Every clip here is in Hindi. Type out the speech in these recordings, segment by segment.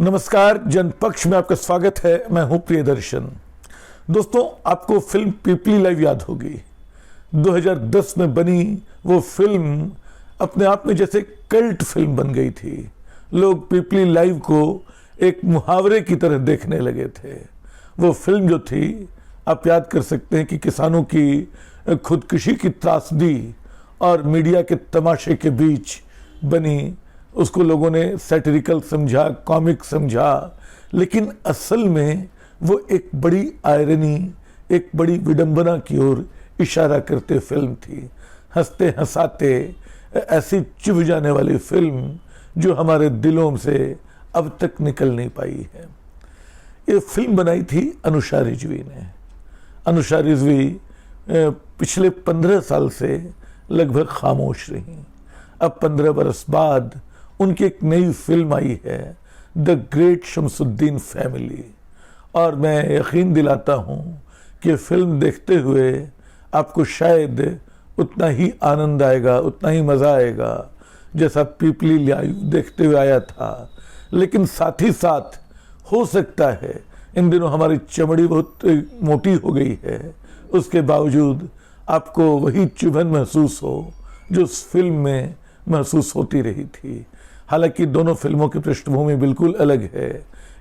नमस्कार, जनपक्ष में आपका स्वागत है। मैं हूं प्रियदर्शन। दोस्तों, आपको फिल्म पीपली लाइव याद होगी। 2010 में बनी वो फिल्म अपने आप में जैसे कल्ट फिल्म बन गई थी। लोग पीपली लाइव को एक मुहावरे की तरह देखने लगे थे। वो फिल्म जो थी, आप याद कर सकते हैं कि किसानों की खुदकुशी की त्रासदी और मीडिया के तमाशे के बीच बनी। उसको लोगों ने सैटिरिकल समझा, कॉमिक समझा, लेकिन असल में वो एक बड़ी आयरनी, एक बड़ी विडंबना की ओर इशारा करते फिल्म थी। हंसते हंसाते ऐसी चुभ जाने वाली फिल्म जो हमारे दिलों से अब तक निकल नहीं पाई है। ये फिल्म बनाई थी अनुषा रिजवी ने। अनुषा रिजवी पिछले 15 साल से लगभग खामोश रही। अब 15 बरस बाद उनकी एक नई फिल्म आई है, द ग्रेट शमसुद्दीन फैमिली, और मैं यकीन दिलाता हूँ कि फिल्म देखते हुए आपको शायद उतना ही आनंद आएगा, उतना ही मज़ा आएगा जैसा पीपली लाइव देखते हुए आया था। लेकिन साथ ही साथ हो सकता है, इन दिनों हमारी चमड़ी बहुत मोटी हो गई है, उसके बावजूद आपको वही चुभन महसूस हो जो उस फिल्म में महसूस होती रही थी। हालांकि दोनों फिल्मों की पृष्ठभूमि बिल्कुल अलग है।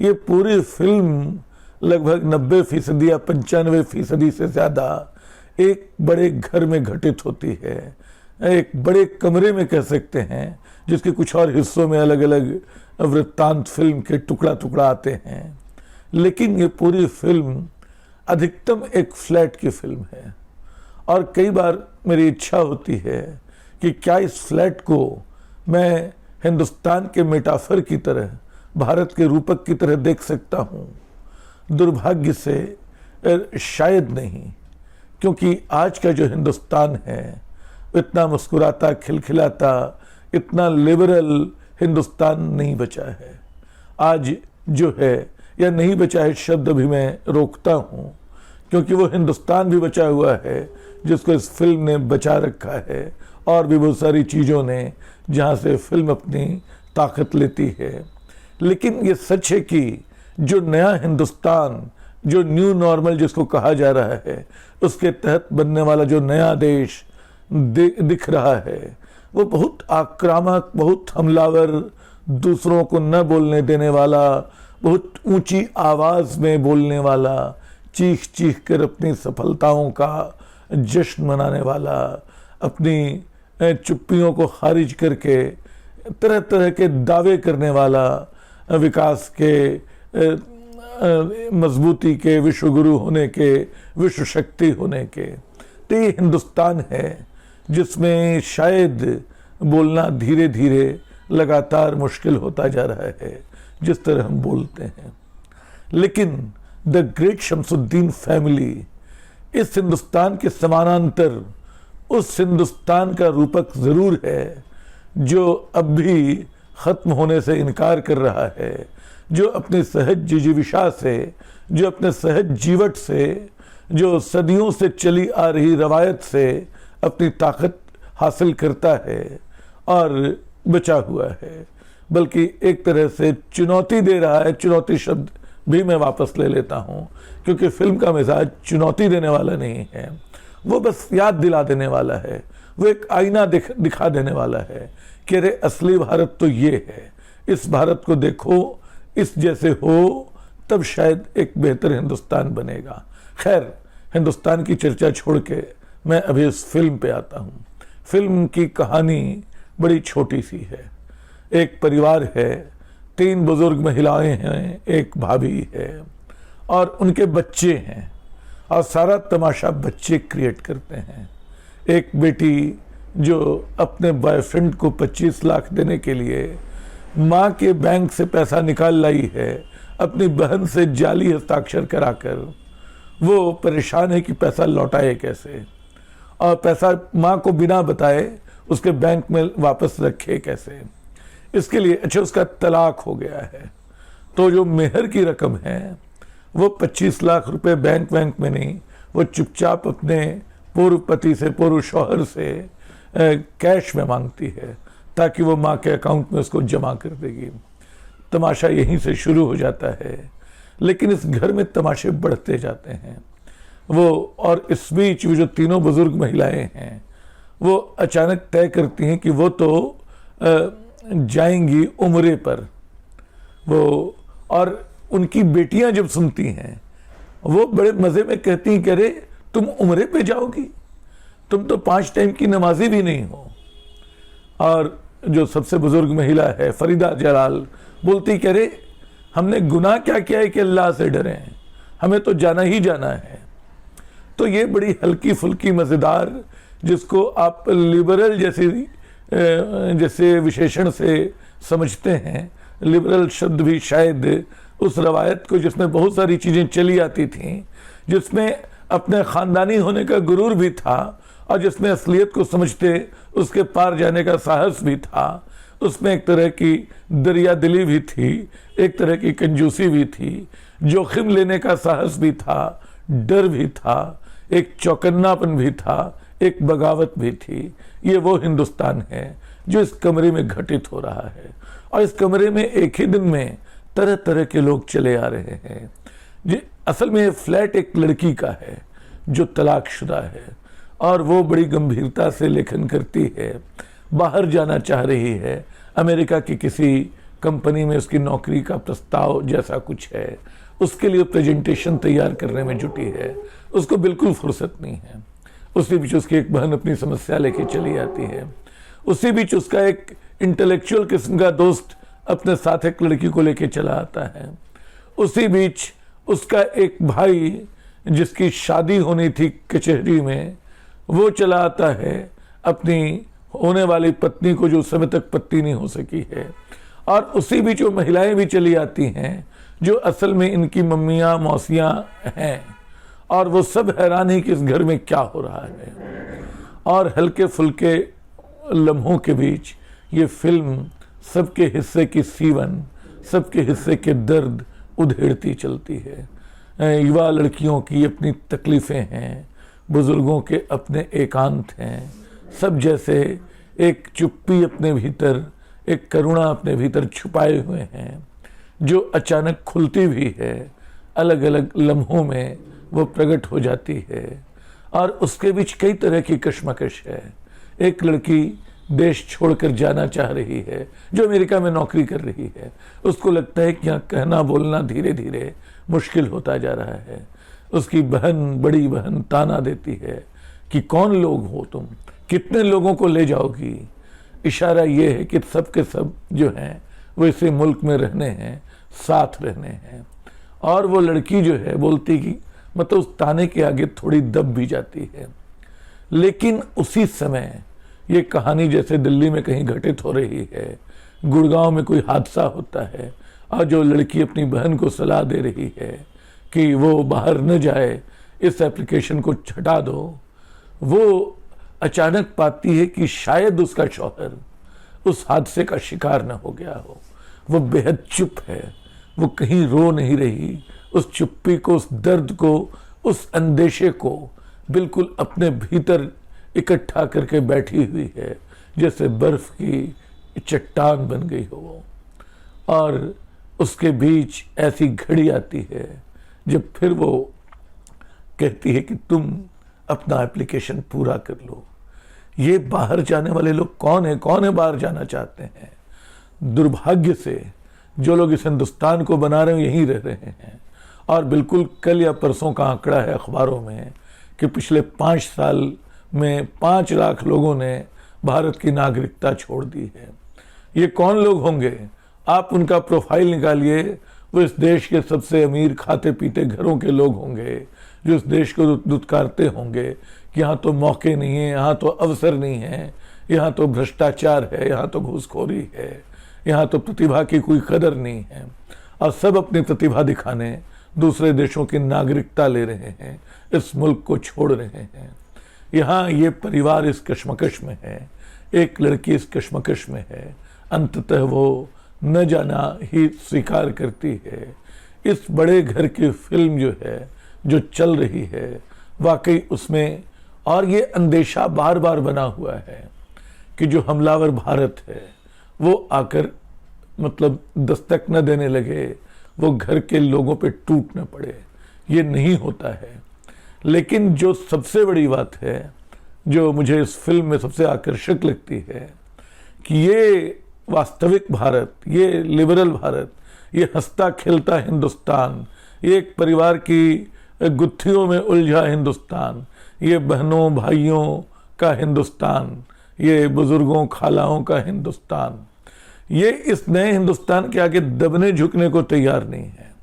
ये पूरी फिल्म लगभग 90% या 95% से ज़्यादा एक बड़े घर में घटित होती है, एक बड़े कमरे में कह सकते हैं, जिसके कुछ और हिस्सों में अलग अलग वृत्तांत फिल्म के टुकड़ा टुकड़ा आते हैं। लेकिन ये पूरी फिल्म अधिकतम एक फ्लैट की फिल्म है। और कई बार मेरी इच्छा होती है कि क्या इस फ्लैट को मैं हिंदुस्तान के मेटाफर की तरह, भारत के रूपक की तरह देख सकता हूँ। दुर्भाग्य से शायद नहीं, क्योंकि आज का जो हिंदुस्तान है इतना मुस्कुराता, खिलखिलाता, इतना लिबरल हिंदुस्तान नहीं बचा है। आज जो है, या नहीं बचा है शब्द भी मैं रोकता हूँ, क्योंकि वो हिंदुस्तान भी बचा हुआ है जिसको इस फिल्म ने बचा रखा है, और भी बहुत सारी चीज़ों ने जहाँ से फिल्म अपनी ताकत लेती है। लेकिन ये सच है कि जो नया हिंदुस्तान, जो न्यू नॉर्मल जिसको कहा जा रहा है, उसके तहत बनने वाला जो नया देश दिख रहा है, वो बहुत आक्रामक, बहुत हमलावर, दूसरों को न बोलने देने वाला, बहुत ऊंची आवाज़ में बोलने वाला, चीख चीख कर अपनी सफलताओं का जश्न मनाने वाला, अपनी चुप्पियों को खारिज करके तरह तरह के दावे करने वाला, विकास के, मजबूती के, विश्व गुरु होने के, विश्व शक्ति होने के। तो ये हिंदुस्तान है जिसमें शायद बोलना धीरे धीरे लगातार मुश्किल होता जा रहा है, जिस तरह हम बोलते हैं। लेकिन द ग्रेट शमसुद्दीन फैमिली इस हिंदुस्तान के समानांतर उस हिंदुस्तान का रूपक ज़रूर है जो अब भी ख़त्म होने से इनकार कर रहा है, जो अपने सहज जिजीविषा से, जो अपने सहज जीवट से, जो सदियों से चली आ रही रवायत से अपनी ताकत हासिल करता है और बचा हुआ है, बल्कि एक तरह से चुनौती दे रहा है। चुनौती शब्द भी मैं वापस ले लेता हूँ, क्योंकि फिल्म का मिजाज चुनौती देने वाला नहीं है, वो बस याद दिला देने वाला है। वो एक आईना दिखा देने वाला है कि अरे असली भारत तो ये है, इस भारत को देखो, इस जैसे हो, तब शायद एक बेहतर हिंदुस्तान बनेगा। खैर, हिंदुस्तान की चर्चा छोड़ के मैं अभी इस फिल्म पे आता हूँ। फिल्म की कहानी बड़ी छोटी सी है। एक परिवार है, 3 बुजुर्ग महिलाएं हैं, एक भाभी है और उनके बच्चे हैं, और सारा तमाशा बच्चे क्रिएट करते हैं। एक बेटी जो अपने बॉयफ्रेंड को 25 लाख देने के लिए माँ के बैंक से पैसा निकाल लाई है, अपनी बहन से जाली हस्ताक्षर कराकर। वो परेशान है कि पैसा लौटाए कैसे, और पैसा माँ को बिना बताए उसके बैंक में वापस रखे कैसे। इसके लिए अच्छा, उसका तलाक हो गया है, तो जो मेहर की रकम है वो 25 लाख रुपए बैंक में नहीं, वो चुपचाप अपने पूर्व पति से, पूर्व शौहर से कैश में मांगती है, ताकि वो माँ के अकाउंट में उसको जमा कर देगी। तमाशा यहीं से शुरू हो जाता है, लेकिन इस घर में तमाशे बढ़ते जाते हैं। वो और इस बीच वो जो तीनों बुजुर्ग महिलाएं हैं वो अचानक तय करती हैं कि वो तो जाएंगी उम्रे पर। वो और उनकी बेटियां जब सुनती हैं वो बड़े मजे में कहती हैं कि अरे तुम उम्रे पे जाओगी, तुम तो 5 टाइम की नमाजी भी नहीं हो। और जो सबसे बुजुर्ग महिला है फरीदा जलाल बोलती कि अरे हमने गुनाह क्या किया है कि अल्लाह से डरे, हमें तो जाना ही जाना है। तो ये बड़ी हल्की फुल्की मज़ेदार, जिसको आप लिबरल जैसे विशेषण से समझते हैं, लिबरल शब्द भी शायद उस रवायत को जिसमें बहुत सारी चीज़ें चली आती थीं, जिसमें अपने ख़ानदानी होने का गुरूर भी था और जिसमें असलियत को समझते उसके पार जाने का साहस भी था, उसमें एक तरह की दरिया दिली भी थी, एक तरह की कंजूसी भी थी, जोखिम लेने का साहस भी था, डर भी था, एक चौकन्नापन भी था, एक बगावत भी थी। ये वो हिंदुस्तान है जो इस कमरे में घटित हो रहा है। और इस कमरे में एक ही दिन में तरह तरह के लोग चले आ रहे हैं। जी, असल में फ्लैट एक लड़की का है जो तलाकशुदा है और वो बड़ी गंभीरता से लेखन करती है, बाहर जाना चाह रही है, अमेरिका की किसी कंपनी में उसकी नौकरी का प्रस्ताव जैसा कुछ है, उसके लिए प्रेजेंटेशन तैयार करने में जुटी है, उसको बिल्कुल फुर्सत नहीं है। उसी बीच उसकी एक बहन अपनी समस्या लेके चली आती है, उसी बीच उसका एक इंटेलेक्चुअल किस्म का दोस्त अपने साथ एक लड़की को लेके चला आता है, उसी बीच उसका एक भाई जिसकी शादी होनी थी कचहरी में, वो चला आता है अपनी होने वाली पत्नी को जो उस समय तक पत्नी नहीं हो सकी है। और उसी बीच वो महिलाएं भी चली आती हैं जो असल में इनकी मम्मियाँ मौसियाँ हैं, और वो सब हैरान है कि इस घर में क्या हो रहा है। और हल्के फुल्के लम्हों के बीच ये फिल्म सबके हिस्से की सीवन, सबके हिस्से के दर्द उधेड़ती चलती है। युवा लड़कियों की अपनी तकलीफ़ें हैं, बुजुर्गों के अपने एकांत हैं, सब जैसे एक चुप्पी अपने भीतर, एक करुणा अपने भीतर छुपाए हुए हैं, जो अचानक खुलती भी है, अलग अलग लम्हों में वो प्रकट हो जाती है। और उसके बीच कई तरह की कश्मकश है। एक लड़की देश छोड़कर जाना चाह रही है जो अमेरिका में नौकरी कर रही है, उसको लगता है कि यहाँ कहना बोलना धीरे धीरे मुश्किल होता जा रहा है। उसकी बहन, बड़ी बहन ताना देती है कि कौन लोग हो तुम, कितने लोगों को ले जाओगी। इशारा ये है कि सब के सब जो हैं वो इसी मुल्क में रहने हैं, साथ रहने हैं। और वो लड़की जो है बोलती कि मतलब उस ताने के आगे थोड़ी दब भी जाती है। लेकिन उसी समय ये कहानी जैसे दिल्ली में कहीं घटित हो रही है, गुड़गांव में कोई हादसा होता है और जो लड़की अपनी बहन को सलाह दे रही है कि वो बाहर न जाए, इस एप्लीकेशन को हटा दो, वो अचानक पाती है कि शायद उसका शौहर उस हादसे का शिकार न हो गया हो। वो बेहद चुप है, वो कहीं रो नहीं रही, उस चुप्पी को, उस दर्द को, उस अंदेशे को बिल्कुल अपने भीतर इकट्ठा करके बैठी हुई है, जैसे बर्फ की चट्टान बन गई हो वो। और उसके बीच ऐसी घड़ी आती है जब फिर वो कहती है कि तुम अपना एप्लीकेशन पूरा कर लो। ये बाहर जाने वाले लोग कौन है बाहर जाना चाहते हैं? दुर्भाग्य से जो लोग इस हिंदुस्तान को बना रहे हैं यहीं रह रहे हैं। और बिल्कुल कल या परसों का आंकड़ा है अखबारों में कि पिछले 5 साल में 5 लाख लोगों ने भारत की नागरिकता छोड़ दी है। ये कौन लोग होंगे? आप उनका प्रोफाइल निकालिए, वो इस देश के सबसे अमीर खाते पीते घरों के लोग होंगे जो इस देश को दुत्कारते होंगे कि यहाँ तो मौके नहीं है, यहाँ तो अवसर नहीं है, यहाँ तो भ्रष्टाचार है, यहाँ तो घूसखोरी है, यहाँ तो प्रतिभा की कोई कदर नहीं है। और सब अपनी प्रतिभा दिखाने दूसरे देशों की नागरिकता ले रहे हैं, इस मुल्क को छोड़ रहे हैं। यहाँ ये परिवार इस कश्मकश में है, एक लड़की इस कश्मकश में है, अंततः वो न जाना ही स्वीकार करती है। इस बड़े घर की फिल्म जो है, जो चल रही है, वाकई उसमें और ये अंदेशा बार बार बना हुआ है कि जो हमलावर भारत है वो आकर मतलब दस्तक न देने लगे, वो घर के लोगों पे टूट न पड़े। ये नहीं होता है। लेकिन जो सबसे बड़ी बात है, जो मुझे इस फिल्म में सबसे आकर्षक लगती है, कि ये वास्तविक भारत, ये लिबरल भारत, ये हंसता खेलता हिंदुस्तान, ये एक परिवार की गुत्थियों में उलझा हिंदुस्तान, ये बहनों भाइयों का हिंदुस्तान, ये बुजुर्गों खालाओं का हिंदुस्तान, ये इस नए हिंदुस्तान के आगे दबने झुकने को तैयार नहीं है।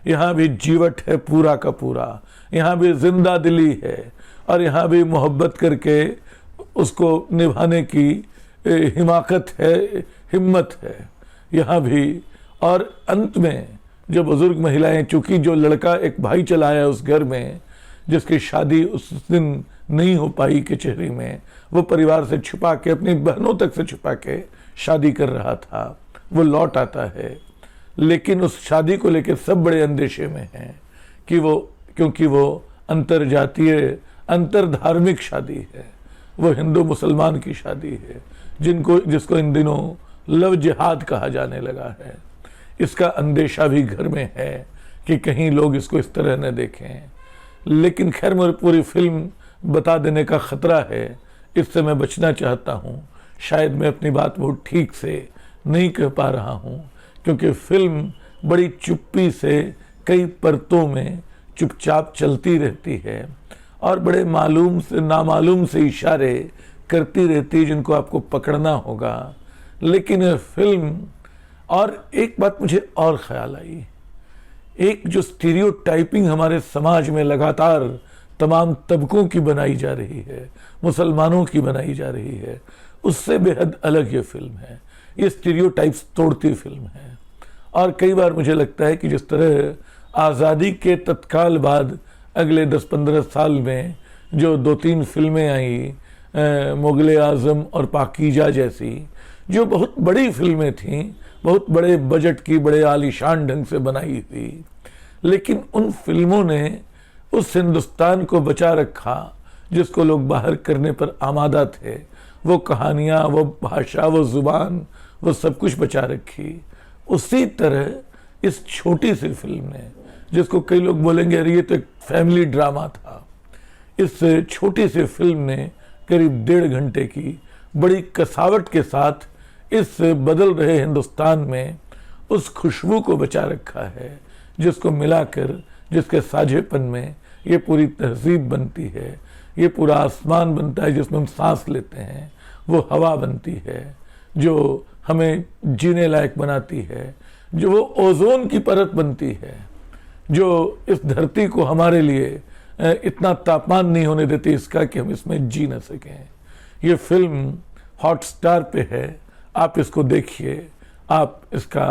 यहाँ भी जीवट है पूरा का पूरा, यहाँ भी जिंदा दिली है, और यहाँ भी मोहब्बत करके उसको निभाने की हिमाकत है, हिम्मत है यहाँ भी। और अंत में जो बुजुर्ग महिलाएं, चूंकि जो लड़का एक भाई चलाया उस घर में, जिसकी शादी उस दिन नहीं हो पाई कचहरी में, वो परिवार से छुपा के, अपनी बहनों तक से छुपा के शादी कर रहा था, वो लौट आता है। लेकिन उस शादी को लेकर सब बड़े अंदेशे में हैं कि वो, क्योंकि वो अंतर जातीय, अंतर धार्मिक शादी है, वो हिंदू मुसलमान की शादी है, जिसको इन दिनों लव जिहाद कहा जाने लगा है। इसका अंदेशा भी घर में है कि कहीं लोग इसको इस तरह न देखें। लेकिन खैर, मुझे पूरी फिल्म बता देने का खतरा है, इससे मैं बचना चाहता हूँ। शायद मैं अपनी बात बहुत ठीक से नहीं कह पा रहा हूँ, क्योंकि फिल्म बड़ी चुप्पी से कई परतों में चुपचाप चलती रहती है, और बड़े मालूम से नामालूम से इशारे करती रहती है जिनको आपको पकड़ना होगा। लेकिन फिल्म, और एक बात मुझे और ख्याल आई, एक जो स्टीरियोटाइपिंग हमारे समाज में लगातार तमाम तबकों की बनाई जा रही है, मुसलमानों की बनाई जा रही है, उससे बेहद अलग ये फिल्म है। ये स्टीरियोटाइप्स तोड़ती फिल्म है। और कई बार मुझे लगता है कि जिस तरह आज़ादी के तत्काल बाद अगले 10-15 साल में जो 2-3 फिल्में आई, मुगले आज़म और पाकीजा जैसी, जो बहुत बड़ी फिल्में थीं, बहुत बड़े बजट की, बड़े आलीशान ढंग से बनाई हुई, लेकिन उन फिल्मों ने उस हिंदुस्तान को बचा रखा जिसको लोग बाहर करने पर आमादा थे। वो कहानियाँ, वो भाषा, वो ज़ुबान, वो सब कुछ बचा रखी। उसी तरह इस छोटी सी फिल्म ने, जिसको कई लोग बोलेंगे अरे ये तो एक फैमिली ड्रामा था, इस छोटी सी फिल्म ने करीब 1.5 घंटे की बड़ी कसावट के साथ इस बदल रहे हिंदुस्तान में उस खुशबू को बचा रखा है, जिसको मिलाकर, जिसके साझेपन में ये पूरी तहजीब बनती है, ये पूरा आसमान बनता है जिसमें हम सांस लेते हैं, वो हवा बनती है जो हमें जीने लायक बनाती है, जो वो ओजोन की परत बनती है जो इस धरती को हमारे लिए इतना तापमान नहीं होने देती इसका कि हम इसमें जी न सकें। ये फिल्म हॉटस्टार पे है, आप इसको देखिए, आप इसका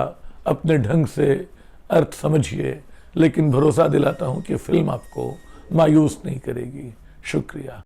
अपने ढंग से अर्थ समझिए, लेकिन भरोसा दिलाता हूँ कि फिल्म आपको मायूस नहीं करेगी। शुक्रिया।